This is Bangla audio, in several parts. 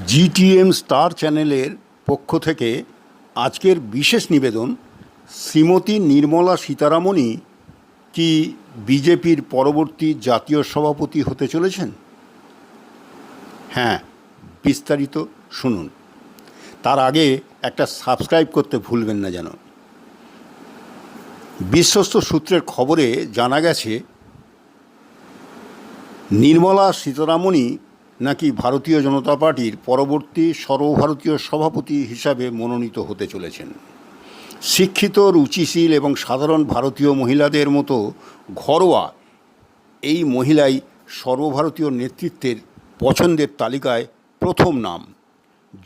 জিটিএম স্টার চ্যানেলের পক্ষ থেকে আজকের বিশেষ নিবেদন। শ্রীমতী নির্মলা সীতারামনই কি বিজেপির পরবর্তী জাতীয় সভাপতি হতে চলেছেন? হ্যাঁ, বিস্তারিত শুনুন। তার আগে একটা সাবস্ক্রাইব করতে ভুলবেন না যেন। বিশ্বস্ত সূত্রের খবরে জানা গেছে, নির্মলা সীতারামনই নাকি ভারতীয় জনতা পার্টির পরবর্তী সর্বভারতীয় সভাপতি হিসাবে মনোনীত হতে চলেছেন। শিক্ষিত, রুচিশীল এবং সাধারণ ভারতীয় মহিলাদের মতো ঘরোয়া এই মহিলাই সর্বভারতীয় নেতৃত্বের পছন্দের তালিকায় প্রথম নাম।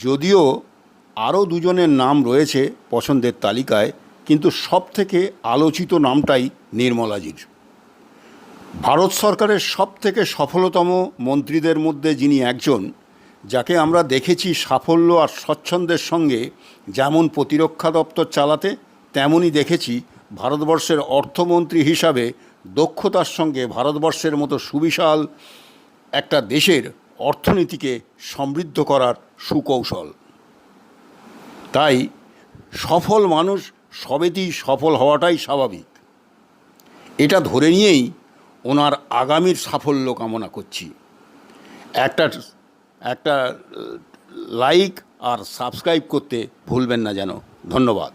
যদিও আরও দুজনের নাম রয়েছে পছন্দের তালিকায়, কিন্তু সবথেকে আলোচিত নামটাই নির্মলাজির। ভারত সরকারের সবথেকে সফলতম মন্ত্রীদের মধ্যে যিনি একজন, যাকে আমরা দেখেছি সাফল্য আর স্বচ্ছন্দের সঙ্গে যেমন প্রতিরক্ষা দপ্তর চালাতে, তেমনই দেখেছি ভারতবর্ষের অর্থমন্ত্রী হিসাবে দক্ষতার সঙ্গে ভারতবর্ষের মতো সুবিশাল একটা দেশের অর্থনীতিকে সমৃদ্ধ করার সুকৌশল। তাই সফল মানুষ সবেতেই সফল হওয়াটাই স্বাভাবিক। এটা ধরে নিয়েই ওনার আগামীর সাফল্য কামনা করছি। একটা লাইক আর সাবস্ক্রাইব করতে ভুলবেন না যেন। ধন্যবাদ।